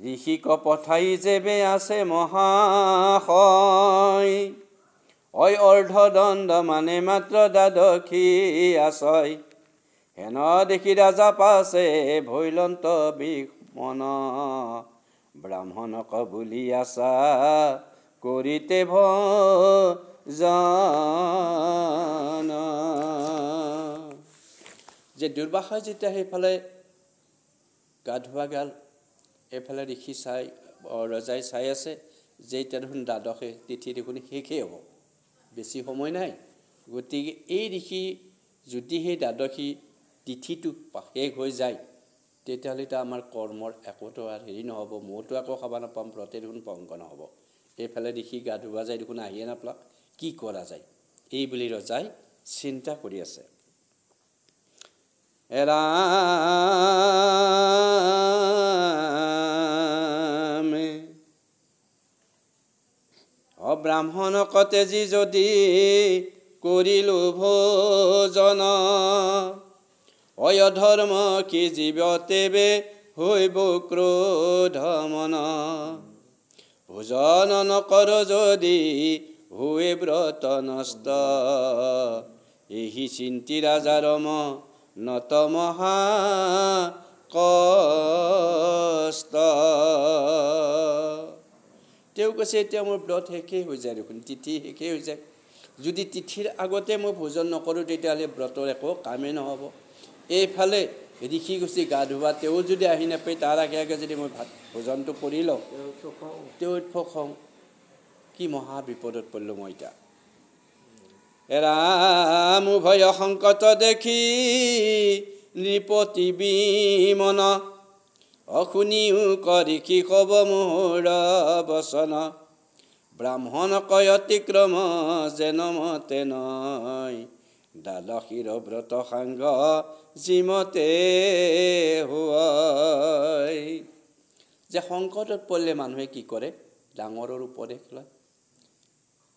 ঋষিক পঠাই যেবে আছে মহাশয় ঐ অৰ্ধদণ্ড মানে মাত্ৰ দ্বাদশী আছয় হেন দেখি ৰাজা পাছে ভৈলন্ত বিষ মন ব্ৰাহ্মণক বুলি আছা কৰিতে ভজন যে দুৰ্বাসাই যেতিয়া সেইফালে গা ধোৱা গাল এফালে ঋষি চাই ৰজাই চাই আছে যে এতিয়া দেখোন দ্বাদশী তিথি দেখোন শেষেই হ'ব বেছি সময় নাই গতিকে এই ঋষি যদি সেই দ্বাদশী তিথিটো শেষ হৈ যায় তেতিয়াহ'লে আমাৰ কৰ্মৰ একোটো আৰু হেৰি নহ'ব মইতো আকৌ খাব নাপাম ব্ৰতে দেখোন ভংগ নহ'ব এইফালে ঋষি গা ধোৱা যায় দেখোন আহিয়ে নাপালাক কি কৰা যায় এই বুলি ৰজাই চিন্তা কৰি আছে ৰামে ব্ৰাহ্মণক তেজি যদি কৰিলো ভোজন অধৰ্ম কি জীৱতেবে হৈব ক্ৰোধ মন ভোজন নকৰ যদি হৈ ব্ৰত নষ্ট এই চিন্তি ৰাজাৰ নত মহা কষ্ট তেওঁ কৈছে এতিয়া মোৰ ব্ৰত শেষেই হৈ যায় দেখোন তিথি শেষেই হৈ যায় যদি তিথিৰ আগতে মই ভোজন নকৰোঁ তেতিয়াহ'লে ব্ৰতৰ একো কামেই নহ'ব এইফালে ঋষি গুচি গা ধোৱা তেওঁ যদি আহি নাপায় তাৰ আগে আগে যদি মই ভোজনটো কৰি লওঁ তেওঁ খং কি মহা বিপদত পৰিলোঁ মই এতিয়া ৰাম ভয় সংকট দেখি নৃপতি বিমন অশুনিও কৰি কি কব মোৰ বচন ব্ৰাহ্মণ কয় অতিক্ৰম যেন মতে নয় দ্বাদশীৰ ব্ৰত সাংগ যিমতে হয় যে সংকটত পৰিলে মানুহে কি কৰে ডাঙৰৰ উপদেশ লয়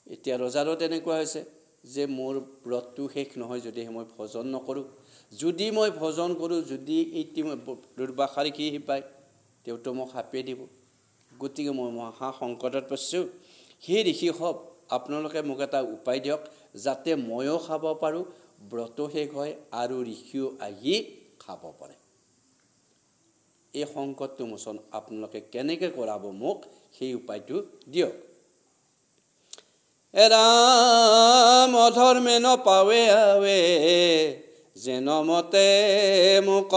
এতিয়া ৰজাৰো তেনেকুৱা হৈছে যে মোৰ ব্ৰতটো শেষ নহয় যদি মই ভজন নকৰোঁ যদি মই ভজন কৰোঁ যদি এইটি দুৰ্বাসাৰ কি পায় তেওঁতো মোক শাপে দিব গতিকে মই মহা সংকটত পৰিছোঁ সেই ঋষি হওক আপোনালোকে মোক এটা উপায় দিয়ক যাতে ময়ো খাব পাৰোঁ ব্ৰত শেষ হয় আৰু ঋষিও আহি খাব পাৰে এই সংকটটো মোচন আপোনালোকে কেনেকৈ কৰাব মোক সেই উপায়টো দিয়ক ৰাম অধৰ্মে নপাৱে আৱে যেন মতে মোক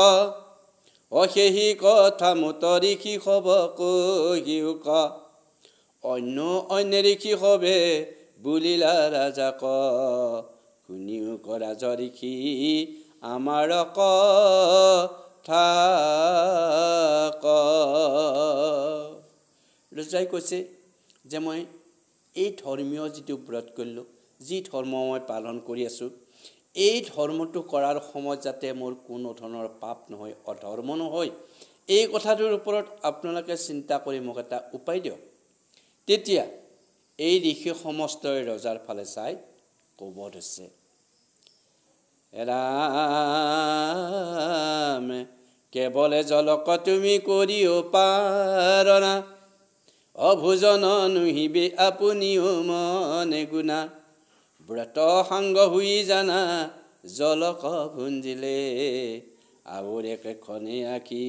অশেহি কথা মোত ঋষি হব কহিও ক অন্য ঋষি হবে বুলিলা ৰাজাক শুনিও ক ৰাজ ঋষি আমাৰ কথা ৰজাই কৈছে যে মই এই ধৰ্মীয় যিটো ব্ৰত কৰিলোঁ যি ধৰ্ম মই পালন কৰি আছোঁ এই ধৰ্মটো কৰাৰ সময়ত যাতে মোৰ কোনো ধৰণৰ পাপ নহয় অধৰ্ম নহয় এই কথাটোৰ ওপৰত আপোনালোকে চিন্তা কৰি মোক এটা উপায় দিয়ক তেতিয়া এই ঋষি সমস্তই ৰজাৰ ফালে চাই ক'ব ধৰিছে ৰাম কেৱলে জলক তুমি কৰিও পাৰনা অভোজন নুহিবে আপুনিও মনে গুণা ব্ৰত সাংগ হুই জানা জলক ভুঞ্জিলে আউৰে কেখনে আখি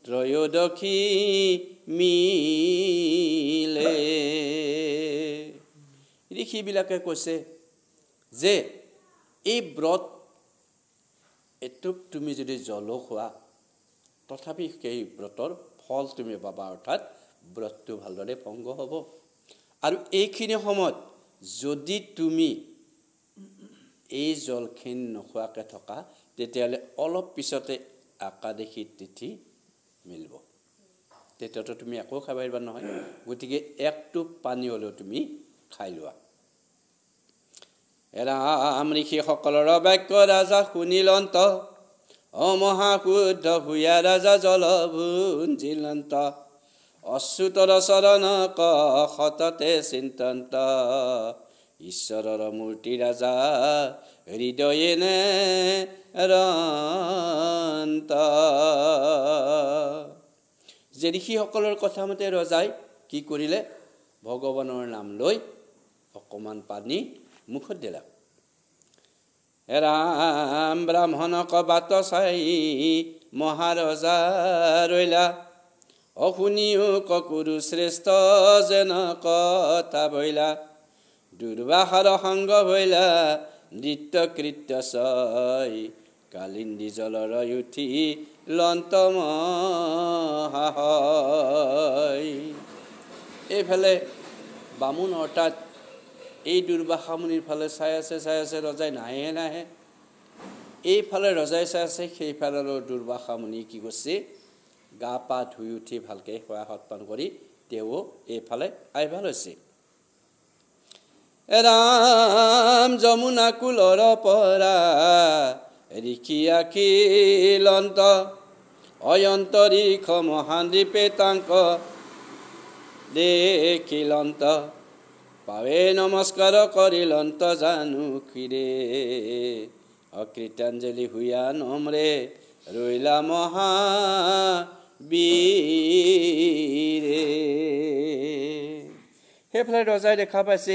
ত্ৰয়োদশী মিলে ঋষিবিলাকে কৈছে যে এই ব্ৰত এটুপ তুমি যদি জল খোৱা তথাপি সেই ব্ৰতৰ ফল তুমি পাবা অৰ্থাৎ ব্ৰতটো ভালদৰে ভংগ হ'ব আৰু এইখিনি সময়ত যদি তুমি এই জলখিনি নোখোৱাকৈ থকা তেতিয়াহ'লে অলপ পিছতে একাদশী তিথি মিলিব তেতিয়াতো তুমি একো খাব পাৰিবা নহয় গতিকে এক টোপ পানী হ'লেও তুমি খাই লোৱা ৰাম ঋষিসকলৰ বাক্য ৰাজা শুনিলন্ত অমহাশুদ্ধ ভূঞা ৰাজা জল ভুঞ্জিলন্ত অচ্যুতৰ চৰণ ক সততে চিন্তন্ত ঈশ্বৰৰ মূৰ্তি ৰাজা হৃদয়ে নে ৰন্ত যে ঋষিসকলৰ কথা মতে ৰজাই কি কৰিলে ভগৱানৰ নাম লৈ অকমান পানী মুখত দিলা ৰাম ব্ৰাহ্মণক বাত চাই মহাৰজা ৰৈলা অশুনিও ককুৰু শ্ৰেষ্ঠ যেন কথা ভৈলা দুৰ্বাসাৰ সংগ ভৈলা নৃত্য কৃত্য ছয় কালিন্দী জলৰ উঠি লন্তম এইফালে বামুণ অৰ্থাৎ এই দুৰ্বাসা মুনিৰ ফালে চাই আছে ৰজাই নাহে এইফালে ৰজাই চাই আছে সেইফালে দুৰ্বাসা মুনি কি কৰিছে গা পা ধুই উঠি ভালকৈ খোৱা সৎপান কৰি তেওঁ এইফালে আহিব লৈছে ৰাম যমুনা কুলৰ পৰা ঋষি আখিলন্ত অয়ন্তৰীক্ষ মহাদ্বীপে তাংক দেখিলন্ত পাৱে নমস্কাৰ কৰিলন্ত জানো খিৰে অকৃতাঞ্জলি হুয়া নমৰে ৰৈলা মহা বীৰে সেইফালে ৰজাই দেখা পাইছে